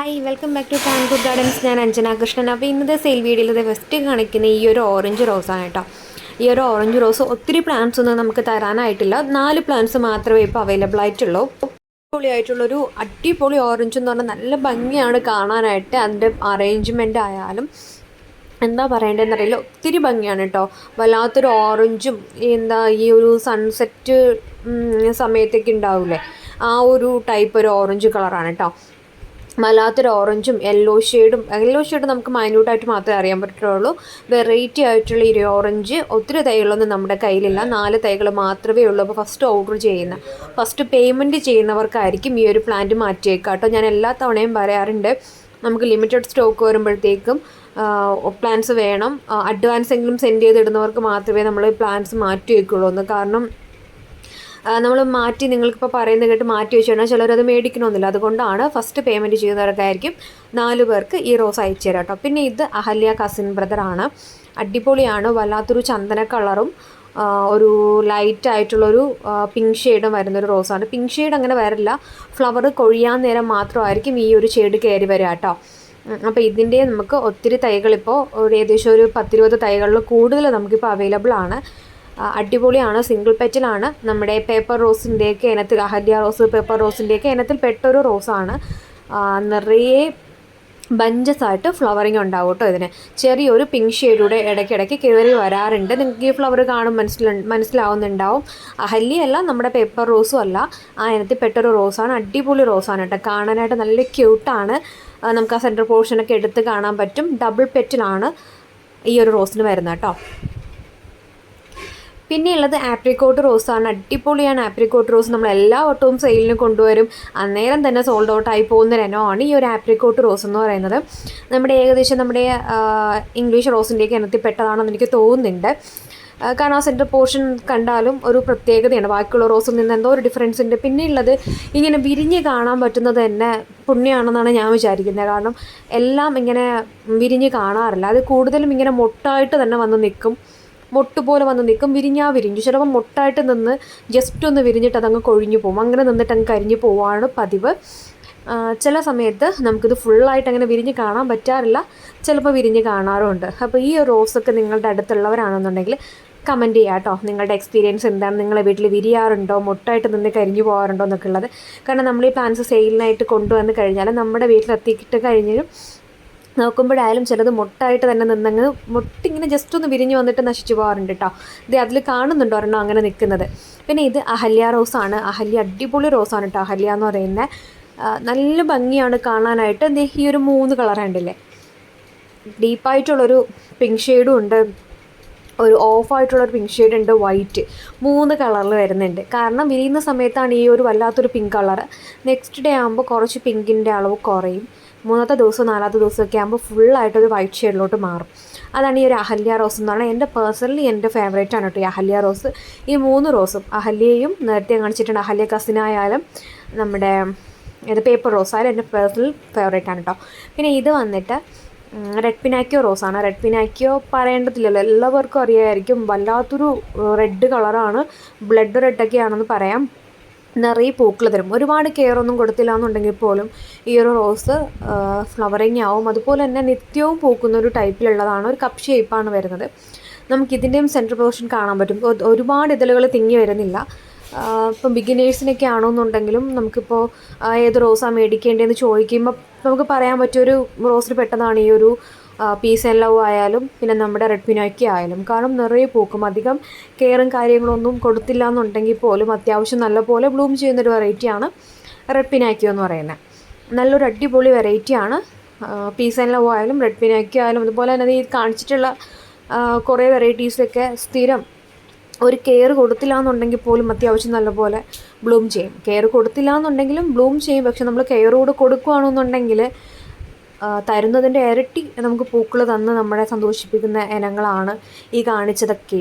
Hi welcome back to Kanpur Gardens. ഞാൻ അഞ്ജന കൃഷ്ണൻ. അപ്പോൾ ഇന്നത്തെ സെയിൽ വീഡിയോയിൽ ഫസ്റ്റ് കാണിക്കുന്ന ഈ ഒരു ഓറഞ്ച് റോസാണ് കേട്ടോ. ഈ ഒരു ഓറഞ്ച് റോസ് ഒത്തിരി പ്ലാന്റ്സ് ഒന്നും നമുക്ക് തരാനായിട്ടില്ല. 4 പ്ലാന്റ്സ് മാത്രമേ ഇപ്പോൾ അവൈലബിൾ ആയിട്ടുള്ളൂ. അടിപൊളിയായിട്ടുള്ളൊരു അടിപൊളി ഓറഞ്ച് എന്ന് പറഞ്ഞാൽ നല്ല ഭംഗിയാണ് കാണാനായിട്ട്. അതിൻ്റെ അറേഞ്ച്മെൻ്റ് ആയാലും എന്താ പറയേണ്ടതെന്ന് അറിയില്ല, ഒത്തിരി ഭംഗിയാണ് കേട്ടോ. വല്ലാത്തൊരു ഓറഞ്ചും ഈ ഒരു സൺസെറ്റ് സമയത്തൊക്കെ ഉണ്ടാവില്ലേ, ആ ഒരു ടൈപ്പ് ഒരു ഓറഞ്ച് കളറാണ് കേട്ടോ. വല്ലാത്തൊരു ഓറഞ്ചും യെല്ലോ ഷെയ്ഡ് നമുക്ക് മൈന്യൂട്ടായിട്ട് മാത്രമേ അറിയാൻ പറ്റുള്ളൂ. വെറൈറ്റി ആയിട്ടുള്ള ഈ ഓറഞ്ച് ഒത്തിരി തൈകളൊന്നും നമ്മുടെ കയ്യിലില്ല. 4 തൈകൾ മാത്രമേ ഉള്ളൂ. അപ്പോൾ ഫസ്റ്റ് പേയ്മെൻറ്റ് ചെയ്യുന്നവർക്കായിരിക്കും ഈ ഒരു പ്ലാന്റ് മാറ്റിയേക്കാം കേട്ടോ. ഞാൻ എല്ലാ തവണയും പറയാറുണ്ട്, നമുക്ക് ലിമിറ്റഡ് സ്റ്റോക്ക് വരുമ്പോഴത്തേക്കും പ്ലാന്റ്സ് വേണം, അഡ്വാൻസ് എങ്കിലും സെൻഡ് ചെയ്തിടുന്നവർക്ക് മാത്രമേ നമ്മൾ പ്ലാന്റ്സ് മാറ്റി വയ്ക്കുള്ളൂ എന്ന്. കാരണം നമ്മൾ മാറ്റി നിങ്ങൾക്കിപ്പോൾ പറയുന്നത് കേട്ട് മാറ്റി വെച്ച് കഴിഞ്ഞാൽ ചിലരത് മേടിക്കണമെന്നില്ല. അതുകൊണ്ടാണ് ഫസ്റ്റ് പേയ്മെൻറ്റ് ചെയ്യുന്നവർക്കായിരിക്കും 4 പേർക്ക് ഈ റോസ് അയച്ചു തരാം കേട്ടോ. പിന്നെ ഇത് അഹല്യ കസിൻ ബ്രദറാണ്. അടിപൊളിയാണ്. വല്ലാത്തൊരു ചന്ദന കളറും ഒരു ലൈറ്റ് ആയിട്ടുള്ളൊരു പിങ്ക് ഷെയ്ഡും വരുന്നൊരു റോസാണ്. പിങ്ക് ഷെയ്ഡ് അങ്ങനെ വരില്ല, ഫ്ലവർ കൊഴിയാൻ നേരം മാത്രമായിരിക്കും ഈ ഒരു ഷെയ്ഡ് കയറി വരിക കേട്ടോ. അപ്പോൾ ഇതിൻ്റെ നമുക്ക് ഒത്തിരി തൈകളിപ്പോൾ ഏകദേശം ഒരു 10-20 തൈകളിൽ കൂടുതൽ നമുക്കിപ്പോൾ അവൈലബിൾ ആണ്. അടിപൊളിയാണ്. സിംഗിൾ പെറ്റലാണ്. നമ്മുടെ പേപ്പർ റോസിൻ്റെയൊക്കെ ഇനത്തിൽ, അഹല്യ റോസ് പേപ്പർ റോസിൻ്റെയൊക്കെ ഇനത്തിൽ പെട്ടൊരു റോസാണ്. നിറയെ ബഞ്ചസായിട്ട് ഫ്ലവറിങ് ഉണ്ടാവും കേട്ടോ. ഇതിന് ചെറിയൊരു പിങ്ക് ഷെയ്ഡൂടെ ഇടയ്ക്കിടയ്ക്ക് കയറി വരാറുണ്ട്. നിങ്ങൾക്ക് ഈ ഫ്ലവർ കാണും മനസ്സിലാവുന്നുണ്ടാവും. അഹല്യയല്ല, നമ്മുടെ പേപ്പർ റോസും അല്ല, ആ ഇനത്തിൽ പെട്ടൊരു റോസാണ്. അടിപൊളി റോസാണ് കേട്ടോ. കാണാനായിട്ട് നല്ല ക്യൂട്ടാണ്. നമുക്ക് ആ സെൻറ്റർ പോർഷനൊക്കെ എടുത്ത് കാണാൻ പറ്റും. ഡബിൾ പെറ്റിലാണ് ഈ ഒരു റോസിന് വരുന്നത് കേട്ടോ. പിന്നെയുള്ളത് ആപ്രിക്കോട്ട് റോസാണ്. അടിപൊളിയാണ് ആപ്രിക്കോട്ട് റോസ്. നമ്മൾ എല്ലാ വട്ടവും സെയിലിന് കൊണ്ടുവരും, അന്നേരം തന്നെ സോൾഡ് ഔട്ടായി പോകുന്ന ഇനമാണ് ഈ ഒരു ആപ്രിക്കോട്ട് റോസ് എന്ന് പറയുന്നത്. ഏകദേശം നമ്മുടെ ഇംഗ്ലീഷ് റോസിൻ്റെയൊക്കെ ഇനത്തിൽ പെട്ടതാണെന്ന് എനിക്ക് തോന്നുന്നുണ്ട്. കാരണം ആ സെൻറ്റർ പോർഷൻ കണ്ടാലും ഒരു പ്രത്യേകതയാണ്. ബാക്കിയുള്ള റോസിൽ നിന്ന് എന്തോ ഒരു ഡിഫറൻസ് ഉണ്ട്. പിന്നെയുള്ളത് ഇങ്ങനെ വിരിഞ്ഞ് കാണാൻ പറ്റുന്നത് തന്നെ പുണ്യമാണെന്നാണ് ഞാൻ വിചാരിക്കുന്നത്. കാരണം എല്ലാം ഇങ്ങനെ വിരിഞ്ഞ് കാണാറില്ല. അത് കൂടുതലും ഇങ്ങനെ മൊട്ടായിട്ട് തന്നെ വന്ന് നിൽക്കും, മൊട്ടുപോലെ വന്ന് നിൽക്കും. വിരിഞ്ഞു ചിലപ്പോൾ മൊട്ടായിട്ട് നിന്ന് ജസ്റ്റ് ഒന്ന് വിരിഞ്ഞിട്ട് അതങ്ങ് കൊഴിഞ്ഞു പോകും. അങ്ങനെ നിന്നിട്ട് അങ്ങ് കരിഞ്ഞു പോവാണ് പതിവ്. ചില സമയത്ത് നമുക്കിത് ഫുള്ളായിട്ട് അങ്ങനെ വിരിഞ്ഞ് കാണാൻ പറ്റാറില്ല, ചിലപ്പോൾ വിരിഞ്ഞ് കാണാറുമുണ്ട്. അപ്പോൾ ഈ റോസൊക്കെ നിങ്ങളുടെ അടുത്തുള്ളവരാണെന്നുണ്ടെങ്കിൽ കമൻറ്റ് ചെയ്യുക കേട്ടോ. നിങ്ങളുടെ എക്സ്പീരിയൻസ് എന്താണ്, നിങ്ങളെ വീട്ടിൽ വിരിയാറുണ്ടോ, മൊട്ടായിട്ട് നിന്ന് കരിഞ്ഞു പോകാറുണ്ടോ എന്നൊക്കെ ഉള്ളത്. കാരണം നമ്മൾ ഈ പ്ലാന്റ്സ് സെയിലിനായിട്ട് കൊണ്ടുവന്ന് കഴിഞ്ഞാൽ നമ്മുടെ വീട്ടിലെത്തിയിട്ട് കഴിഞ്ഞും നോക്കുമ്പോഴായാലും ചിലത് മൊട്ടായിട്ട് തന്നെ നിന്നങ്ങ് മൊട്ടിങ്ങനെ ജസ്റ്റ് ഒന്ന് വിരിഞ്ഞ് വന്നിട്ട് നശിച്ചു പോകാറുണ്ട് കേട്ടോ. ഇത് അതിൽ കാണുന്നുണ്ടോ ഒരെണ്ണം അങ്ങനെ നിൽക്കുന്നത്. പിന്നെ ഇത് അഹല്യ റോസാണ്. അഹല്യ അടിപൊളി റോസാണ് കേട്ടോ. അഹല്യ എന്ന് പറയുന്നത് നല്ല ഭംഗിയാണ് കാണാനായിട്ട്. ഈ ഒരു 3 കളർ ഉണ്ടല്ലേ, ഡീപ്പായിട്ടുള്ളൊരു പിങ്ക് ഷെയ്ഡും ഉണ്ട്, ഒരു ഓഫായിട്ടുള്ളൊരു പിങ്ക് ഷെയ്ഡ് ഉണ്ട്, വൈറ്റ്, 3 കളറിൽ വരുന്നുണ്ട്. കാരണം വിരിയുന്ന സമയത്താണ് ഈ ഒരു വല്ലാത്തൊരു പിങ്ക് കളർ. നെക്സ്റ്റ് ഡേ ആകുമ്പോൾ കുറച്ച് പിങ്കിൻ്റെ അളവ് കുറയും. 3ാമത്തെ ദിവസം 4ാമത്തെ ദിവസമൊക്കെ ആകുമ്പോൾ ഫുള്ളായിട്ടൊരു വൈറ്റ് ഷെയ്ഡിലോട്ട് മാറും. അതാണ് ഈ ഒരു അഹല്യ റോസ് എന്ന് പറഞ്ഞാൽ എൻ്റെ ഫേവറേറ്റ് ആണ് കേട്ടോ ഈ അഹല്യ റോസ്. ഈ 3 റോസും, അഹല്യയും നേരത്തെ കാണിച്ചിട്ടുണ്ട്, അഹല്യ കസിനായാലും നമ്മുടെ പേപ്പർ റോസായാലും എൻ്റെ പേഴ്സണൽ ഫേവറേറ്റ് ആണ് കേട്ടോ. പിന്നെ ഇത് വന്നിട്ട് റെഡ് പിനാക്കിയോ റോസാണ്. റെഡ് പിനാക്കിയോ പറയേണ്ടതില്ലല്ലോ, എല്ലാവർക്കും അറിയാമായിരിക്കും. വല്ലാത്തൊരു റെഡ് കളറാണ്, ബ്ലഡ് റെഡൊക്കെ ആണെന്ന് പറയാം. നിറയെ പൂക്കൾ തരും. ഒരുപാട് കെയർ ഒന്നും കൊടുത്തില്ല എന്നുണ്ടെങ്കിൽ പോലും ഈ ഒരു റോസ് ഫ്ലവറിങ് ആവും. അതുപോലെ തന്നെ നിത്യവും പൂക്കുന്ന ഒരു ടൈപ്പിലുള്ളതാണ്. ഒരു കപ്പ് ഷേപ്പാണ് വരുന്നത്. നമുക്കിതിൻ്റെയും സെൻട്രൽ പോർഷൻ കാണാൻ പറ്റും. ഒരുപാട് ഇതളുകൾ തിങ്ങി വരുന്നില്ല. ഇപ്പം ബിഗിനേഴ്സിനൊക്കെ ആണെന്നുണ്ടെങ്കിലും നമുക്കിപ്പോൾ ഏത് റോസാണ് മേടിക്കേണ്ടതെന്ന് ചോദിക്കുമ്പോൾ നമുക്ക് പറയാൻ പറ്റിയൊരു റോസിൽ പെട്ടതാണ് ഈ ഒരു പീസ് ആൻഡ് ലവ് ആയാലും പിന്നെ നമ്മുടെ റെഡ് പിനാക്കി ആയാലും. കാരണം നിറയെ പൂക്കും. അധികം കെയറും കാര്യങ്ങളൊന്നും കൊടുത്തില്ല എന്നുണ്ടെങ്കിൽ പോലും അത്യാവശ്യം നല്ലപോലെ ബ്ലൂം ചെയ്യുന്നൊരു വെറൈറ്റിയാണ് റെഡ് പിനാക്കിയോ എന്ന് പറയുന്നത്. നല്ലൊരു അടിപൊളി വെറൈറ്റിയാണ്. പീസ് ആൻഡ് ലവ് ആയാലും റെഡ് പിനാക്കിയോ ആയാലും അതുപോലെ തന്നെ ഈ കാണിച്ചിട്ടുള്ള കുറേ വെറൈറ്റീസൊക്കെ സ്ഥിരം ഒരു കെയർ കൊടുത്തില്ല എന്നുണ്ടെങ്കിൽ പോലും അത്യാവശ്യം നല്ലപോലെ ബ്ലൂം ചെയ്യും. കെയർ കൊടുത്തില്ല എന്നുണ്ടെങ്കിലും ബ്ലൂം ചെയ്യും. പക്ഷെ നമ്മൾ കെയർ കൂടെ കൊടുക്കുകയാണെന്നുണ്ടെങ്കിൽ തരുന്നതിൻ്റെ ഇരട്ടി നമുക്ക് പൂക്കൾ തന്ന് നമ്മളെ സന്തോഷിപ്പിക്കുന്ന ഇനങ്ങളാണ് ഈ കാണിച്ചതൊക്കെ.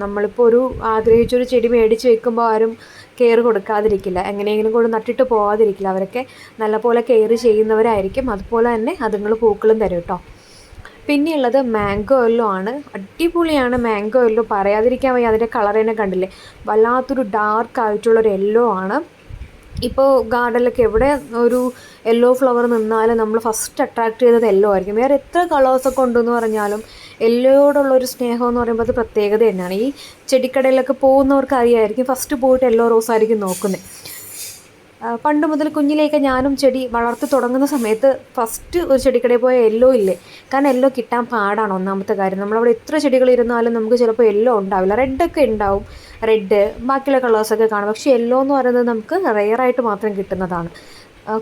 നമ്മളിപ്പോൾ ഒരു ആഗ്രഹിച്ചൊരു ചെടി മേടിച്ച് വെക്കുമ്പോൾ ആരും കെയർ കൊടുക്കാതിരിക്കില്ല, എങ്ങനെയെങ്കിലും കൊണ്ട് നട്ടിട്ട് പോകാതിരിക്കില്ല. അവരൊക്കെ നല്ലപോലെ കെയർ ചെയ്യുന്നവരായിരിക്കും. അതുപോലെ തന്നെ അതുങ്ങൾ പൂക്കളും തരും കേട്ടോ. പിന്നെയുള്ളത് മാംഗോ യെല്ലോ ആണ്. അടിപൊളിയാണ് മാംഗോ യെല്ലോ, പറയാതിരിക്കാൻ വയ്യ. അതിൻ്റെ കളർ തന്നെ കണ്ടില്ലേ, വല്ലാത്തൊരു ഡാർക്ക് ആയിട്ടുള്ളൊരു യെല്ലോ ആണ്. ഇപ്പോൾ ഗാർഡനിലൊക്കെ എവിടെ ഒരു യെല്ലോ ഫ്ലവർ നിന്നാലും നമ്മൾ ഫസ്റ്റ് അട്രാക്റ്റ് ചെയ്തത് യെല്ലോ ആയിരിക്കും. വേറെ എത്ര കളേഴ്സൊക്കെ ഉണ്ടെന്ന് പറഞ്ഞാലും യെല്ലോയോടുള്ളൊരു സ്നേഹം എന്ന് പറയുമ്പോൾ അത് പ്രത്യേകത തന്നെയാണ്. ഈ ചെടിക്കടയിലൊക്കെ പോകുന്നവർക്ക് അറിയായിരിക്കും ഫസ്റ്റ് പോയിട്ട് യെല്ലോ റോസ് ആയിരിക്കും നോക്കുന്നത്. പണ്ട് മുതൽ കുഞ്ഞിലേക്ക് ഞാനും ചെടി വളർത്തി തുടങ്ങുന്ന സമയത്ത് ഫസ്റ്റ് ഒരു ചെടിക്കടയിൽ പോയ യെല്ലോ ഇല്ലേ, കാരണം യെല്ലോ കിട്ടാൻ പാടാണ് ഒന്നാമത്തെ കാര്യം. നമ്മളവിടെ എത്ര ചെടികൾ ഇരുന്നാലും നമുക്ക് ചിലപ്പോൾ യെല്ലോ ഉണ്ടാവില്ല. റെഡൊക്കെ ഉണ്ടാവും, റെഡ് ബാക്കിയുള്ള കളേഴ്സൊക്കെ കാണും. പക്ഷേ യെല്ലോ എന്ന് പറയുന്നത് നമുക്ക് റെയറായിട്ട് മാത്രം കിട്ടുന്നതാണ്.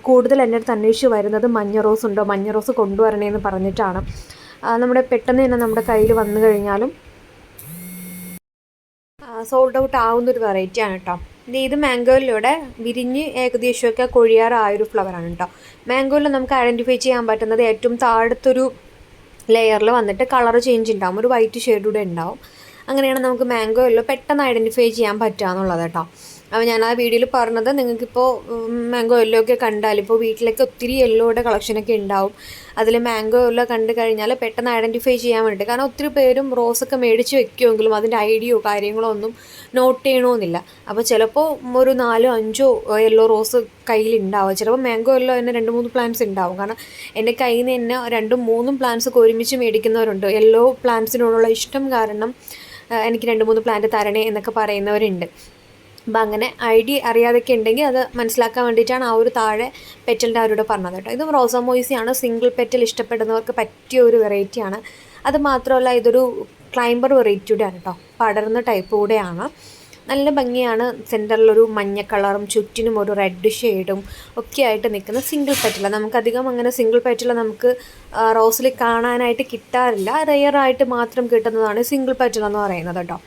കൂടുതൽ എൻ്റെ അടുത്ത് അന്വേഷിച്ച് വരുന്നത് മഞ്ഞ റോസ് ഉണ്ടോ, മഞ്ഞ റോസ് കൊണ്ടുവരണേന്ന് പറഞ്ഞിട്ടാണ്. നമ്മുടെ പെട്ടെന്ന് തന്നെ നമ്മുടെ കയ്യിൽ വന്നു കഴിഞ്ഞാലും സോൾഡ് ഔട്ട് ആവുന്നൊരു വെറൈറ്റിയാണ് കേട്ടോ. ഇത് മാംഗോയിലൂടെ വിരിഞ്ഞ് ഏകദേശമൊക്കെ കൊഴിയാറായൊരു ഫ്ലവറാണ് കേട്ടോ. മാംഗോയിൽ നമുക്ക് ഐഡൻറ്റിഫൈ ചെയ്യാൻ പറ്റുന്നത് ഏറ്റവും താഴത്തൊരു ലെയറിൽ വന്നിട്ട് കളർ ചേഞ്ച് ഉണ്ടാവും, ഒരു വൈറ്റ് ഷെയ്ഡൂടെ ഉണ്ടാവും. അങ്ങനെയാണ് നമുക്ക് മാംഗോയിൽ പെട്ടെന്ന് ഐഡൻറ്റിഫൈ ചെയ്യാൻ പറ്റുക എന്നുള്ളത് കേട്ടോ. അപ്പോൾ ഞാൻ ആ വീഡിയോയിൽ പറഞ്ഞത് നിങ്ങൾക്കിപ്പോൾ മാംഗോ യെല്ലോ ഒക്കെ കണ്ടാൽ ഇപ്പോൾ വീട്ടിലേക്ക് ഒത്തിരി യെല്ലോയുടെ കളക്ഷനൊക്കെ ഉണ്ടാവും. അതിൽ മാംഗോ യെല്ലോ കണ്ടു കഴിഞ്ഞാൽ പെട്ടെന്ന് ഐഡൻറ്റിഫൈ ചെയ്യാൻ വേണ്ടിയിട്ട്, കാരണം ഒത്തിരി പേരും റോസൊക്കെ മേടിച്ച് വെക്കുമെങ്കിലും അതിൻ്റെ ഐഡിയോ കാര്യങ്ങളോ ഒന്നും നോട്ട് ചെയ്യണമെന്നില്ല. അപ്പോൾ ചിലപ്പോൾ ഒരു 4-5 യെല്ലോ റോസ് കയ്യിലുണ്ടാവും. ചിലപ്പോൾ മാംഗോ യെല്ലോ തന്നെ 2-3 പ്ലാന്റ്സ് ഉണ്ടാവും. കാരണം എൻ്റെ കയ്യിൽ നിന്ന് തന്നെ 2-3 പ്ലാന്റ്സ് ഒക്കെ ഒരുമിച്ച് മേടിക്കുന്നവരുണ്ട്. യെല്ലോ പ്ലാന്റ്സിനോടുള്ള ഇഷ്ടം കാരണം എനിക്ക് 2-3 പ്ലാന്റ് തരണേ എന്നൊക്കെ പറയുന്നവരുണ്ട്. അപ്പം അങ്ങനെ ഐഡിയ അറിയാതൊക്കെ ഉണ്ടെങ്കിൽ അത് മനസ്സിലാക്കാൻ വേണ്ടിയിട്ടാണ് ആ ഒരു താഴെ പെറ്റലിൻ്റെ അവരോട് പറഞ്ഞത് കേട്ടോ. ഇതും റോസമോയിസിയാണ്. സിംഗിൾ പെറ്റൽ ഇഷ്ടപ്പെടുന്നവർക്ക് പറ്റിയ ഒരു വെറൈറ്റിയാണ്. അത് മാത്രമല്ല ഇതൊരു ക്ലൈംബർ വെറൈറ്റിയുടെയാണ് കേട്ടോ, പടർന്ന ടൈപ്പ് കൂടെയാണ്. നല്ല ഭംഗിയാണ്. സെൻറ്ററിലൊരു മഞ്ഞ കളറും ചുറ്റിനും ഒരു റെഡ് ഷെയ്ഡും ഒക്കെ ആയിട്ട് നിൽക്കുന്ന സിംഗിൾ പെറ്റല. നമുക്കധികം അങ്ങനെ സിംഗിൾ പെറ്റല നമുക്ക് റോസിൽ കാണാനായിട്ട് കിട്ടാറില്ല. റെയറായിട്ട് മാത്രം കിട്ടുന്നതാണ് സിംഗിൾ പെറ്റൽ എന്ന് പറയുന്നത് കേട്ടോ.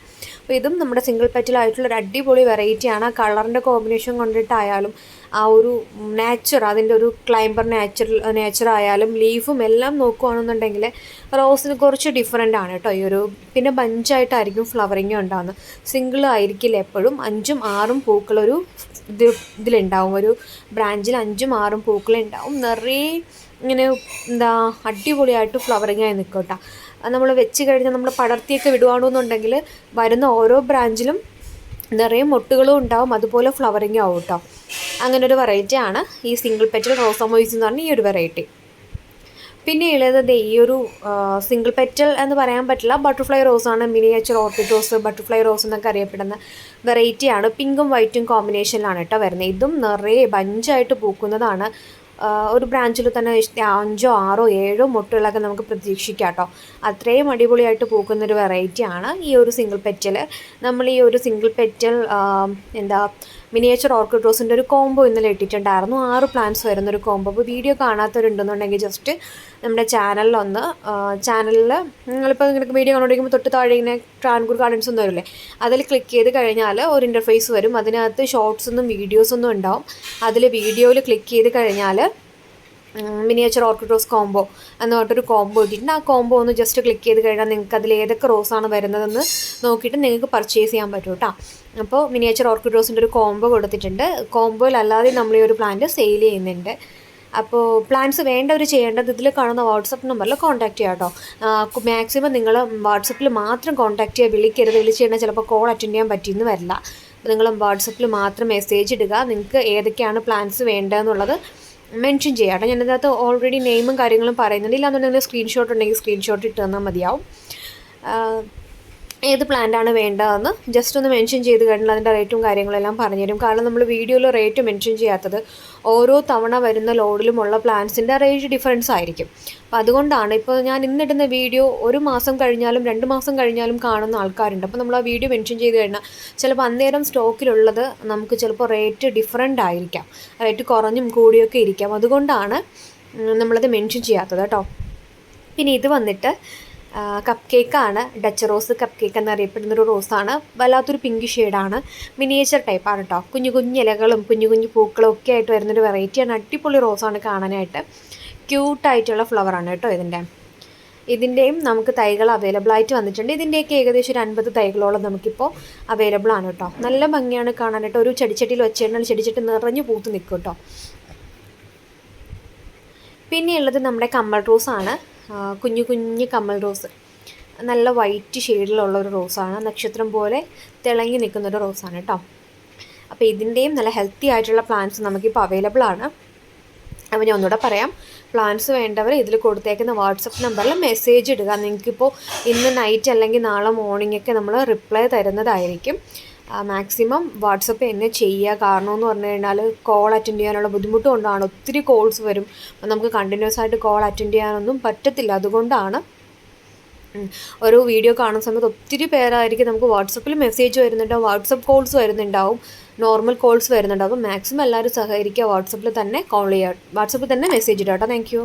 അപ്പോൾ ഇതും നമ്മുടെ സിംഗിൾ പെറ്റലായിട്ടുള്ളൊരു അടിപൊളി വെറൈറ്റിയാണ്. കളറിൻ്റെ കോമ്പിനേഷൻ കൊണ്ടിട്ടായാലും ആ ഒരു അതിൻ്റെ ഒരു ക്ലൈംബർ നേച്ചറായാലും ലീഫും എല്ലാം നോക്കുകയാണെന്നുണ്ടെങ്കിൽ റോസിന് കുറച്ച് ഡിഫറെൻ്റ് ആണ് കേട്ടോ ഈ ഒരു. പിന്നെ ബഞ്ചായിട്ടായിരിക്കും ഫ്ലവറിങ് ഉണ്ടാകുന്നത്, സിംഗിൾ ആയിരിക്കില്ല എപ്പോഴും. 5-6 പൂക്കളൊരു ഇതിലുണ്ടാവും, ഒരു ബ്രാഞ്ചിൽ 5-6 പൂക്കളുണ്ടാവും. നിറയെ ഇങ്ങനെ അടിപൊളിയായിട്ട് ഫ്ലവറിങ് ആയി നിൽക്കും കേട്ടോ. നമ്മൾ വെച്ച് കഴിഞ്ഞാൽ നമ്മൾ പടർത്തിയൊക്കെ വിടുവാണെന്നുണ്ടെങ്കിൽ വരുന്ന ഓരോ ബ്രാഞ്ചിലും നിറയെ മൊട്ടുകളും ഉണ്ടാവും, അതുപോലെ ഫ്ലവറിങ് ആവും കേട്ടോ. അങ്ങനെ ഒരു വെറൈറ്റിയാണ് ഈ സിംഗിൾ പെറ്റൽ റോസമോയിസ് എന്ന് പറഞ്ഞ ഈ ഒരു വെറൈറ്റി. പിന്നെ ഉള്ളത് ഈ ഒരു സിംഗിൾ പെറ്റൽ എന്ന് പറയാൻ പറ്റില്ല, ബട്ടർഫ്ലൈ റോസാണ്. Miniature orchid rose, butterfly rose എന്നൊക്കെ അറിയപ്പെടുന്ന വെറൈറ്റിയാണ്. പിങ്കും വൈറ്റും കോമ്പിനേഷനിലാണ് കേട്ടോ വരുന്നത്. ഇതും നിറയെ ബഞ്ചായിട്ട് പൂക്കുന്നതാണ്. ഒരു ബ്രാഞ്ചിൽ തന്നെ 5-6-7 മുട്ടുകളൊക്കെ നമുക്ക് പ്രതീക്ഷിക്കാം കേട്ടോ. അത്രയും അടിപൊളിയായിട്ട് പൂക്കുന്നൊരു വെറൈറ്റിയാണ് ഈ ഒരു സിംഗിൾ പെറ്റൽ. നമ്മൾ ഈ ഒരു സിംഗിൾ പെറ്റൽ മിനിയേച്ചർ ഓർക്കിഡ് റോസിൻ്റെ ഒരു കോംബോ ഇന്നലെ ഇട്ടിട്ടുണ്ടായിരുന്നു. 6 പ്ലാന്റ്സ് വരുന്നൊരു കോംബോ. അപ്പോൾ വീഡിയോ കാണാത്തവരുണ്ടെന്നുണ്ടെങ്കിൽ ജസ്റ്റ് നമ്മുടെ ചാനലിൽ നിങ്ങളിപ്പോൾ നിങ്ങൾക്ക് വീഡിയോ കണ്ടുകൊണ്ടിരിക്കുമ്പോൾ തൊട്ട് താഴെ ഇങ്ങനെ ട്രാൻകൂർ ഗാർഡൻസ് ഒന്നും വരില്ലേ, അതിൽ ക്ലിക്ക് ചെയ്ത് കഴിഞ്ഞാൽ ഒരു ഇൻ്റർഫേസ് വരും. അതിനകത്ത് ഷോർട്സൊന്നും വീഡിയോസൊന്നും ഉണ്ടാവും. അതിൽ വീഡിയോയിൽ ക്ലിക്ക് ചെയ്ത് കഴിഞ്ഞാൽ മിനിയേച്ചർ ഓർക്കിഡ് റോസ് കോംബോ എന്ന് പറഞ്ഞിട്ടൊരു കോംബോ ഇട്ടിട്ടുണ്ട്. ആ കോംബോ ഒന്ന് ജസ്റ്റ് ക്ലിക്ക് ചെയ്ത് കഴിഞ്ഞാൽ നിങ്ങൾക്ക് അതിൽ ഏതൊക്കെ റോസാണ് വരുന്നതെന്ന് നോക്കിയിട്ട് നിങ്ങൾക്ക് പർച്ചേസ് ചെയ്യാൻ പറ്റും കേട്ടോ. അപ്പോൾ മിനിയേച്ചർ ഓർക്കിഡ് റോസിൻ്റെ ഒരു കോംബോ കൊടുത്തിട്ടുണ്ട്. കോംബോയിലല്ലാതെ നമ്മൾ ഈ ഒരു പ്ലാന്റ് സെയിൽ ചെയ്യുന്നുണ്ട്. അപ്പോൾ പ്ലാൻസ് വേണ്ടവർ ചെയ്യേണ്ടത് ഇതിൽ കാണുന്ന വാട്സപ്പ് നമ്പറിൽ കോൺടാക്ട് ചെയ്യാം കേട്ടോ. മാക്സിമം നിങ്ങൾ വാട്സപ്പിൽ മാത്രം കോൺടാക്ട് ചെയ്യുക, വിളിക്കരുത്. വിളിച്ച് കഴിഞ്ഞാൽ ചിലപ്പോൾ കോൾ അറ്റൻഡ് ചെയ്യാൻ പറ്റിയെന്ന് വരില്ല. അപ്പോൾ നിങ്ങൾ വാട്സപ്പിൽ മാത്രം മെസ്സേജ് ഇടുക, നിങ്ങൾക്ക് ഏതൊക്കെയാണ് പ്ലാൻസ് വേണ്ടതെന്നുള്ളത് മെൻഷൻ ചെയ്യാം കേട്ടോ. ഞാനതിനകത്ത് ഓൾറെഡി നെയിമും കാര്യങ്ങളും പറയുന്നുണ്ട്. ഇല്ലാന്നുണ്ടെങ്കിൽ സ്ക്രീൻഷോട്ട് ഉണ്ടെങ്കിൽ സ്ക്രീൻഷോട്ട് ഇട്ട് തന്നാൽ മതിയാവും. ഏത് പ്ലാന്റാണ് വേണ്ടതെന്ന് ജസ്റ്റ് ഒന്ന് മെൻഷൻ ചെയ്ത് കഴിഞ്ഞാൽ അതിൻ്റെ റേറ്റും കാര്യങ്ങളെല്ലാം പറഞ്ഞുതരും. കാരണം നമ്മൾ വീഡിയോയിൽ റേറ്റ് മെൻഷൻ ചെയ്യാത്തത് ഓരോ തവണ വരുന്ന ലോഡിലുമുള്ള പ്ലാന്റ്സിൻ്റെ റേറ്റ് ഡിഫറൻസ് ആയിരിക്കും. അപ്പോൾ അതുകൊണ്ടാണ് ഇപ്പോൾ ഞാൻ ഇന്നിടുന്ന വീഡിയോ 1 മാസം കഴിഞ്ഞാലും 2 മാസം കഴിഞ്ഞാലും കാണുന്ന ആൾക്കാരുണ്ട്. അപ്പോൾ നമ്മൾ ആ വീഡിയോ മെൻഷൻ ചെയ്ത് കഴിഞ്ഞാൽ ചിലപ്പോൾ അന്നേരം സ്റ്റോക്കിലുള്ളത് നമുക്ക് ചിലപ്പോൾ റേറ്റ് ഡിഫറൻ്റ് ആയിരിക്കാം, റേറ്റ് കുറഞ്ഞും കൂടിയൊക്കെ ഇരിക്കാം. അതുകൊണ്ടാണ് നമ്മളത് മെൻഷൻ ചെയ്യാത്തത് കേട്ടോ. പിന്നെ ഇത് വന്നിട്ട് കപ്പ് കേക്കാണ്. ഡച്ച് റോസ് കപ്പ് കേക്ക് എന്നറിയപ്പെടുന്നൊരു റോസാണ്. വല്ലാത്തൊരു പിങ്ക് ഷെയ്ഡാണ്. മിനിയേച്ചർ ടൈപ്പാണ് കേട്ടോ. കുഞ്ഞു കുഞ്ഞു ഇലകളും കുഞ്ഞു കുഞ്ഞു പൂക്കളും ഒക്കെ ആയിട്ട് വരുന്നൊരു വെറൈറ്റിയാണ്. അടിപൊളി റോസാണ് കാണാനായിട്ട്. ക്യൂട്ടായിട്ടുള്ള ഫ്ലവറാണ് കേട്ടോ ഇതിൻ്റെയും നമുക്ക് തൈകൾ അവൈലബിൾ ആയിട്ട് വന്നിട്ടുണ്ട്. ഇതിൻ്റെയൊക്കെ ഏകദേശം ഒരു 50 തൈകളോളം നമുക്കിപ്പോൾ അവൈലബിൾ ആണ് കേട്ടോ. നല്ല ഭംഗിയാണ് കാണാനായിട്ട്. ഒരു ചെടിച്ചട്ടിയിൽ വെച്ച് കഴിഞ്ഞാൽ ചെടിച്ചട്ടി നിറഞ്ഞു പൂത്ത് നിൽക്കും കേട്ടോ. പിന്നെയുള്ളത് നമ്മുടെ കമ്മൽ റോസാണ്. കുഞ്ഞു കുഞ്ഞു കമ്മൽ റോസ്, നല്ല വൈറ്റ് ഷെയ്ഡിലുള്ള ഒരു റോസാണ്. നക്ഷത്രം പോലെ തിളങ്ങി നിൽക്കുന്നൊരു റോസാണ് കേട്ടോ. അപ്പോൾ ഇതിൻ്റെയും നല്ല ഹെൽത്തി ആയിട്ടുള്ള പ്ലാന്റ്സ് നമുക്കിപ്പോൾ അവൈലബിൾ ആണ്. അപ്പോൾ ഞാൻ ഒന്നുകൂടെ പറയാം, പ്ലാൻസ് വേണ്ടവർ ഇതിൽ കൊടുത്തേക്കുന്ന വാട്സപ്പ് നമ്പറിൽ മെസ്സേജ് ഇടുക. നിങ്ങൾക്കിപ്പോൾ ഇന്ന് നൈറ്റ് അല്ലെങ്കിൽ നാളെ മോർണിംഗ് ഒക്കെ നമ്മൾ റിപ്ലൈ തരുന്നതായിരിക്കും. മാക്സിമം വാട്സപ്പ് തന്നെ ചെയ്യുക. കാരണം എന്ന് പറഞ്ഞു കഴിഞ്ഞാൽ കോൾ അറ്റൻഡ് ചെയ്യാനുള്ള ബുദ്ധിമുട്ട് കൊണ്ടാണ്. ഒത്തിരി കോൾസ് വരും, അപ്പോൾ നമുക്ക് കണ്ടിന്യൂസ് ആയിട്ട് കോൾ അറ്റൻഡ് ചെയ്യാനൊന്നും പറ്റത്തില്ല. അതുകൊണ്ടാണ് ഒരു വീഡിയോ കാണുന്ന സമയത്ത് ഒത്തിരി പേരായിരിക്കും നമുക്ക് വാട്സപ്പിൽ മെസ്സേജ് വരുന്നുണ്ടാവും, വാട്സപ്പ് കോൾസ് വരുന്നുണ്ടാവും, നോർമൽ കോൾസ് വരുന്നുണ്ടാവും. അപ്പോൾ മാക്സിമം എല്ലാവരും സഹകരിക്കുക, വാട്സപ്പിൽ തന്നെ കോൾ ചെയ്യുക, വാട്സപ്പിൽ തന്നെ മെസ്സേജ് ഇടുക കേട്ടോ. Thank you.